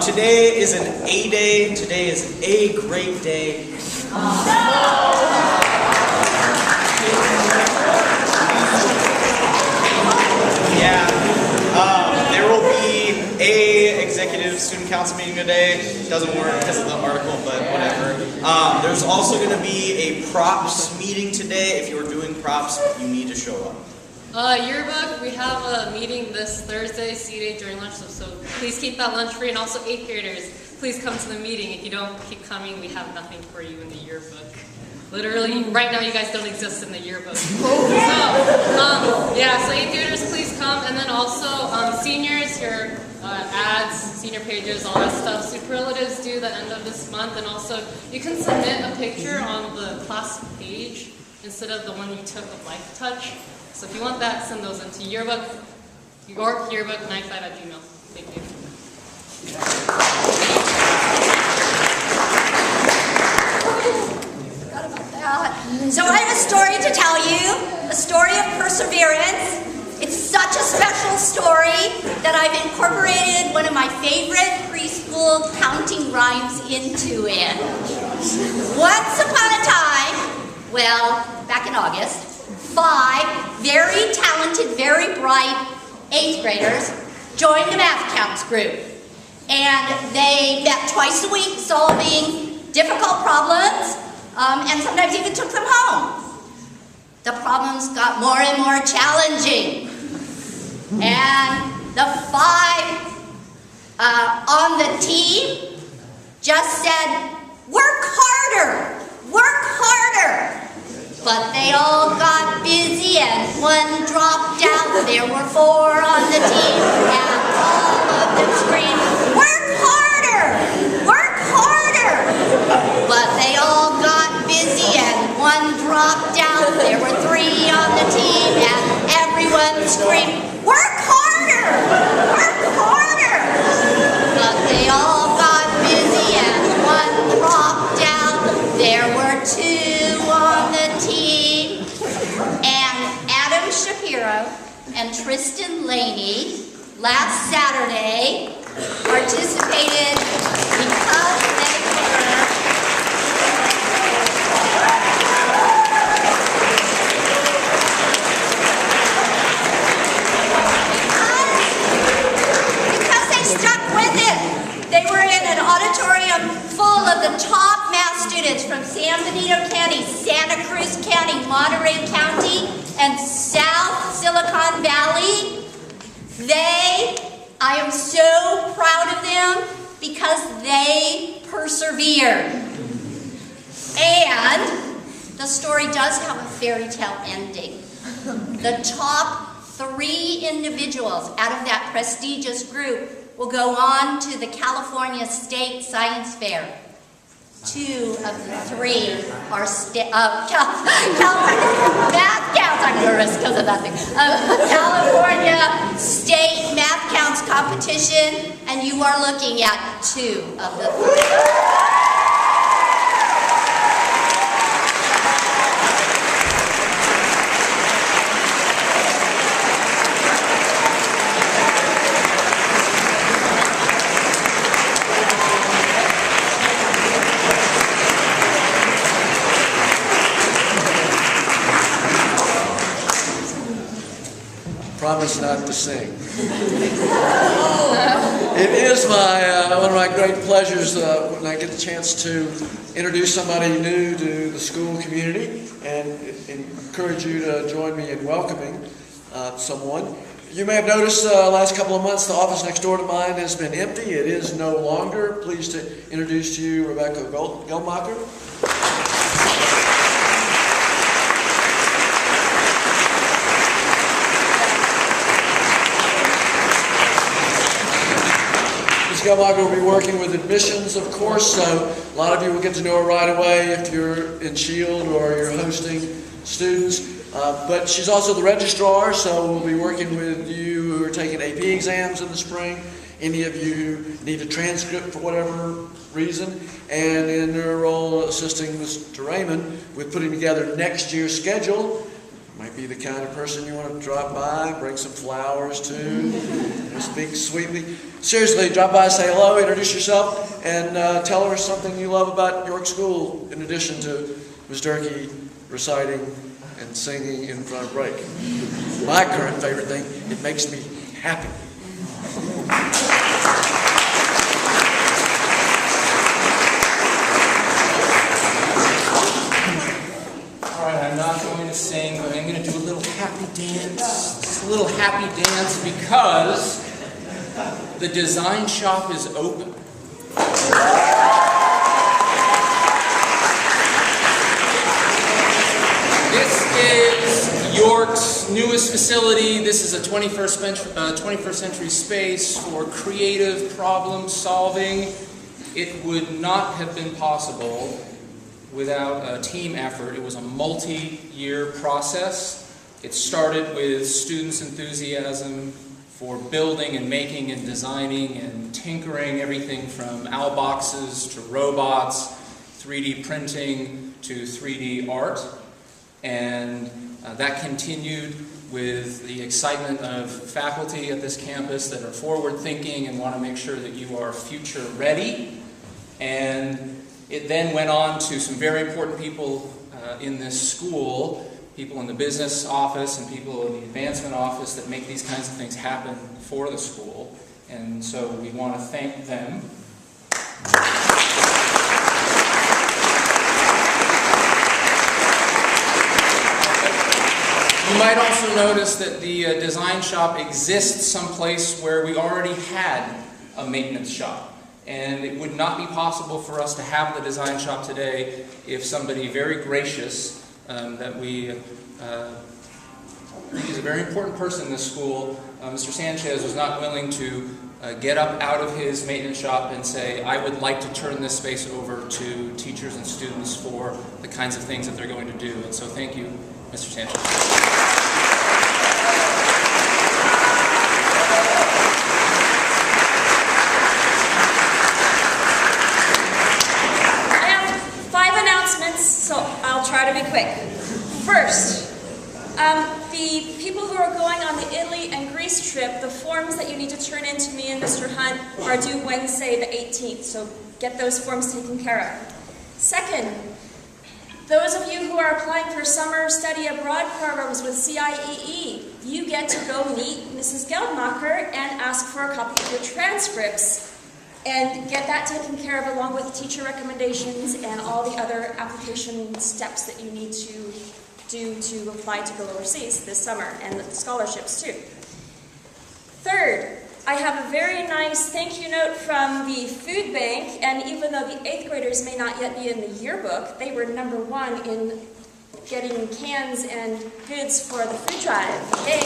Today is an A day. Today is a great day. There will be a executive student council meeting today. It doesn't work because of the article, but whatever. There's also going to be a props meeting today. If you're doing props, you need to show up. Yearbook, we have a meeting this Thursday, C-Day during lunch, so please keep that lunch free. And also 8th graders, please come to the meeting. If you don't keep coming, we have nothing for you in the yearbook. Literally, right now you guys don't exist in the yearbook. So 8th graders, please come. And then also seniors, your ads, senior pages, all that stuff. Superlatives due the end of this month. And also, you can submit a picture on the class page instead of the one you took of Life Touch. So if you want that, send those into yearbook, yorkyearbook95@gmail.com. Thank you. Forgot about that. So I have a story to tell you, a story of perseverance. It's such a special story that I've incorporated one of my favorite preschool counting rhymes into it. Once upon a time, well, back in August, 5 very talented, very bright 8th graders joined a math counts group. And they met twice a week solving difficult problems and sometimes even took them home. The problems got more and more challenging. And the 5 on the team just said, work harder, work harder. But they all got busy and one dropped out. There were 4 on the team and all of them screamed, work harder! Work harder! But they all got busy and one dropped out. There were 3 on the team and everyone screamed, work harder! Work harder! But they all got busy and one dropped out. There were 2 on the team, and Adam Shapiro and Tristan Laney last Saturday participated because they stuck with it. They were in an auditorium full of the top math students from San Benito County, Santa Cruz County, Monterey County, and South Silicon Valley. I am so proud of them because they persevered. And the story does have a fairy tale ending. The top 3 individuals out of that prestigious group will go on to the California State Science Fair. 2 of the 3 are California Math Counts. I'm nervous because of that thing. California State Math Counts competition, and you are looking at 2 of the 3. Promise not to sing. It is one of my great pleasures when I get the chance to introduce somebody new to the school community and encourage you to join me in welcoming someone. You may have noticed the last couple of months the office next door to mine has been empty. It is no longer. Pleased to introduce to you Rebecca Gelmacher. Gelmacher will be working with admissions, of course, so a lot of you will get to know her right away if you're in Shield or you're hosting students. But she's also the registrar, so we'll be working with you who are taking AP exams in the spring, any of you who need a transcript for whatever reason, and in her role assisting Mr. Raymond with putting together next year's schedule. Might be the kind of person you want to drop by, bring some flowers to, speak sweetly. seriously, drop by, say hello, introduce yourself, and tell her something you love about York School, in addition to Ms. Durkee reciting and singing in front of break. My current favorite thing, it makes me happy. I'm not going to sing, but I'm going to do a little happy dance. Just a little happy dance because the design shop is open. This is York's newest facility. This is a 21st century space for creative problem solving. It would not have been possible without a team effort. It was a multi-year process. It started with students' enthusiasm for building and making and designing and tinkering, everything from owl boxes to robots, 3D printing to 3D art. And that continued with the excitement of faculty at this campus that are forward-thinking and want to make sure that you are future-ready. And it then went on to some very important people in this school, people in the business office and people in the advancement office that make these kinds of things happen for the school. And so we want to thank them. You might also notice that the design shop exists someplace where we already had a maintenance shop. And it would not be possible for us to have the design shop today if somebody very gracious, he's a very important person in this school, Mr. Sanchez was not willing to get up out of his maintenance shop and say, I would like to turn this space over to teachers and students for the kinds of things that they're going to do. And so thank you, Mr. Sanchez. So I'll try to be quick. First, the people who are going on the Italy and Greece trip, the forms that you need to turn in to me and Mr. Hunt are due Wednesday the 18th, so get those forms taken care of. Second, those of you who are applying for summer study abroad programs with CIEE, you get to go meet Mrs. Geldmacher and ask for a copy of your transcripts and get that taken care of along with teacher recommendations and all the other application steps that you need to do to apply to go overseas this summer, and the scholarships too. Third, I have a very nice thank you note from the food bank, and even though the 8th graders may not yet be in the yearbook, they were #1 in getting cans and goods for the food drive. Yay!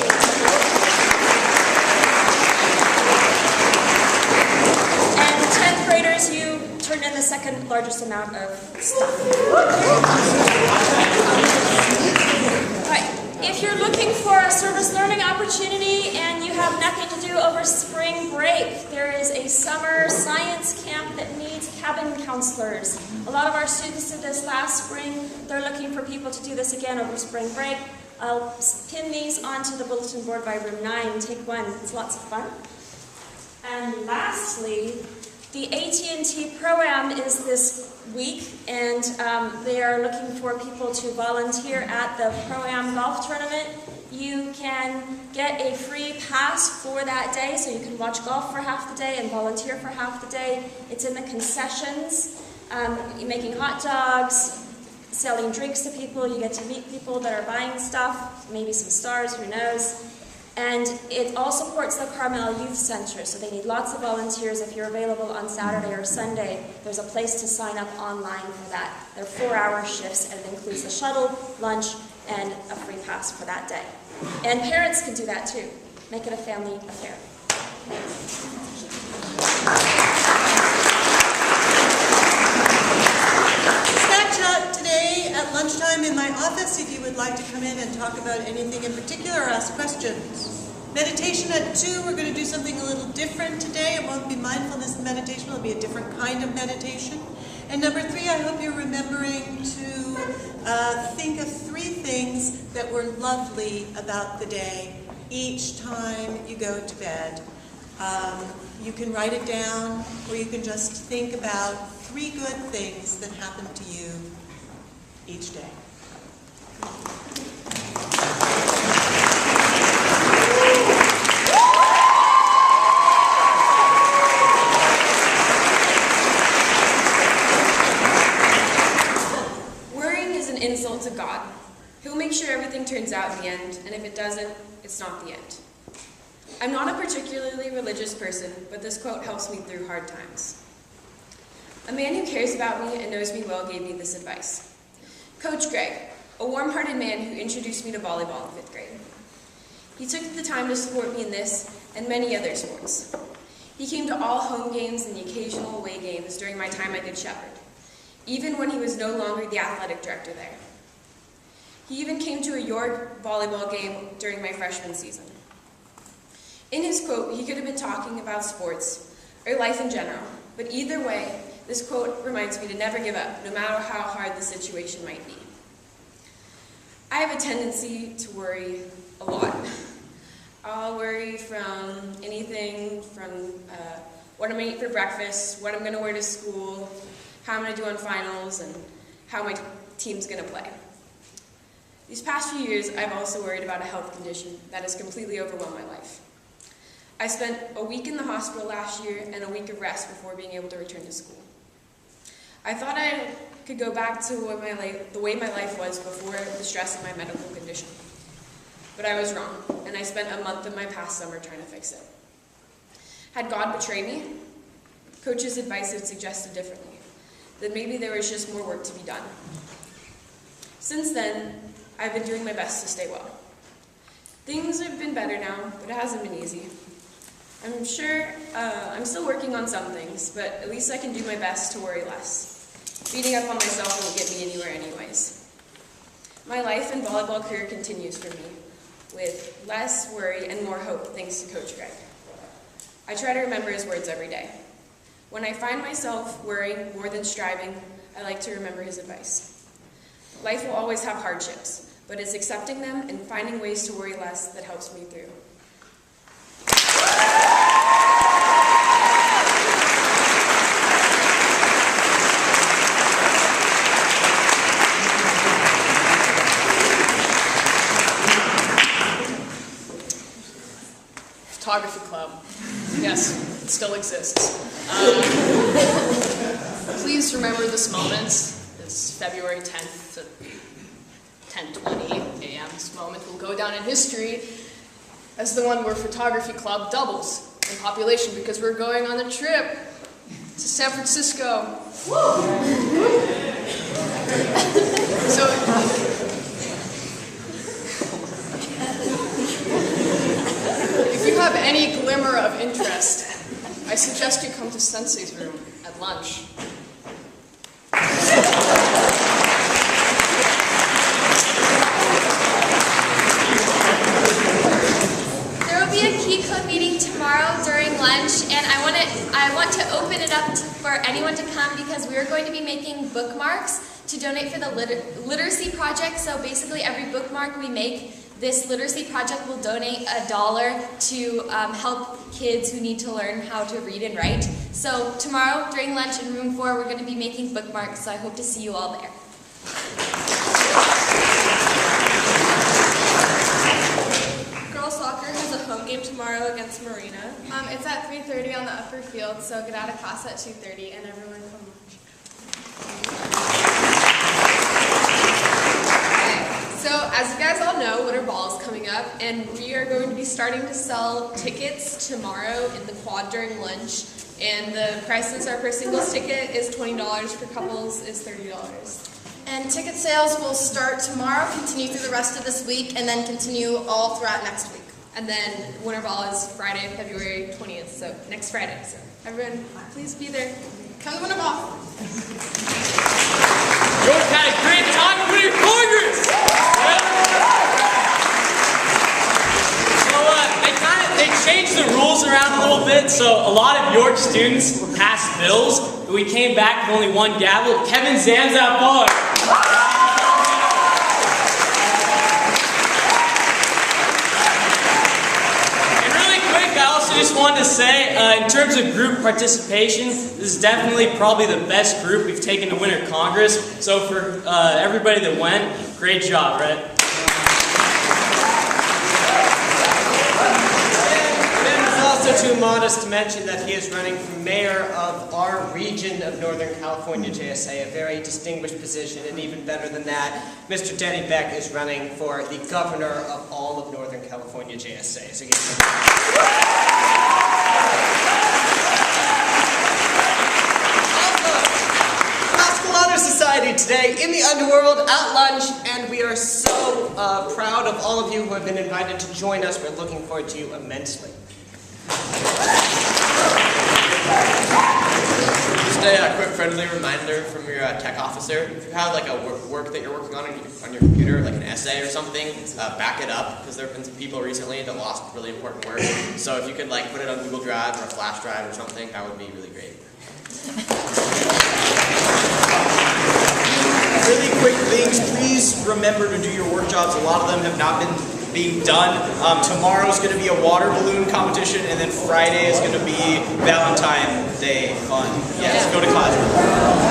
And 10th graders, you turned in the second largest amount of stuff. Right. If you're looking for a service learning opportunity and you have nothing to do over spring break, there is a summer science camp that needs cabin counselors. A lot of our students did this last spring. They're looking for people to do this again over spring break. I'll pin these onto the bulletin board by room 9. Take one. It's lots of fun. And lastly, the AT&T Pro-Am is this week, and they are looking for people to volunteer at the Pro-Am golf tournament. You can get a free pass for that day, so you can watch golf for half the day and volunteer for half the day. It's in the concessions. You're making hot dogs, selling drinks to people. You get to meet people that are buying stuff, maybe some stars, who knows. And it all supports the Carmel Youth Center, so they need lots of volunteers. If you're available on Saturday or Sunday, there's a place to sign up online for that. They're 4-hour shifts, and it includes the shuttle, lunch, and a free pass for that day. And parents can do that too. Make it a family affair. Snack chat today at lunchtime in my office if you would like to come in and talk about anything in particular or ask questions. Meditation at 2, we're going to do something a little different today. It won't be mindfulness meditation, it'll be a different kind of meditation. And number 3, I hope you're remembering to think of 3 things that were lovely about the day each time you go to bed. You can write it down, or you can just think about 3 good things that happened to you each day. Worrying is an insult to God. He'll make sure everything turns out in the end, and if it doesn't, it's not the end. I'm not a particularly religious person, but this quote helps me through hard times. A man who cares about me and knows me well gave me this advice. Coach Greg, a warm-hearted man who introduced me to volleyball in 5th grade. He took the time to support me in this and many other sports. He came to all home games and the occasional away games during my time at Good Shepherd, even when he was no longer the athletic director there. He even came to a York volleyball game during my freshman season. In his quote, he could have been talking about sports or life in general, but either way, this quote reminds me to never give up, no matter how hard the situation might be. I have a tendency to worry a lot. I'll worry from anything from what I'm going to eat for breakfast, what I'm going to wear to school, how I'm going to do on finals, and how my team's going to play. These past few years, I've also worried about a health condition that has completely overwhelmed my life. I spent a week in the hospital last year and a week of rest before being able to return to school. I thought I could go back to the way my life was before the stress of my medical condition. But I was wrong, and I spent a month of my past summer trying to fix it. Had God betrayed me? Coach's advice had suggested differently, that maybe there was just more work to be done. Since then, I've been doing my best to stay well. Things have been better now, but it hasn't been easy. I'm sure I'm still working on some things, but at least I can do my best to worry less. Beating up on myself won't get me anywhere anyways. My life and volleyball career continues for me, with less worry and more hope thanks to Coach Greg. I try to remember his words every day. When I find myself worrying more than striving, I like to remember his advice. Life will always have hardships, but it's accepting them and finding ways to worry less that helps me through. Photography club. Yes, it still exists. Please remember this moment, this February 10th to 10:20 a.m. This moment will go down in history as the one where photography club doubles in population because we're going on a trip to San Francisco. So, if you have any glimmer of interest, I suggest you come to Sensei's room at lunch. There will be a Key Club meeting tomorrow during lunch, and I want to open it up for anyone to come because we are going to be making bookmarks to donate for the literacy project. So basically every bookmark we make, this literacy project will donate $1 to help kids who need to learn how to read and write. So tomorrow during lunch in room 4, we're going to be making bookmarks, so I hope to see you all there. Girls soccer has a home game tomorrow against Marina. It's at 3:30 on the upper field, so get out of class at 2:30 and everyone come lunch. So, as you guys all know, Winter Ball is coming up, and we are going to be starting to sell tickets tomorrow in the quad during lunch. And the prices are per singles ticket is $20, for couples is $30. And ticket sales will start tomorrow, continue through the rest of this week, and then continue all throughout next week. And then Winter Ball is Friday, February 20th, so next Friday. So everyone, please be there. Come to Winter Ball. York had a great time with your progress! So they changed the rules around a little bit, so a lot of York students passed bills, but we came back with only one gavel. Kevin Zanzat Bar. And really quick, I also just want wanted to say, in terms of group participation, this is definitely probably the best group we've taken to Winter Congress. So for everybody that went, great job, right? Ben is also too modest to mention that he is running for mayor of our region of Northern California JSA, a very distinguished position, and even better than that, Mr. Denny Beck is running for the governor of all of Northern California JSA. So Classical Honor Society today in the underworld at lunch, and we are so proud of all of you who have been invited to join us. We're looking forward to you immensely. Just a quick friendly reminder from your tech officer. If you have like a work that you're working on your computer, like an essay or something, back it up, because there have been some people recently that lost really important work. So if you could like put it on Google Drive or a flash drive or something, that would be really great. Really quick things, please remember to do your work jobs. A lot of them have not been being done. Tomorrow's going to be a water balloon competition, and then Friday is going to be Valentine's Day fun. Yes, go to class.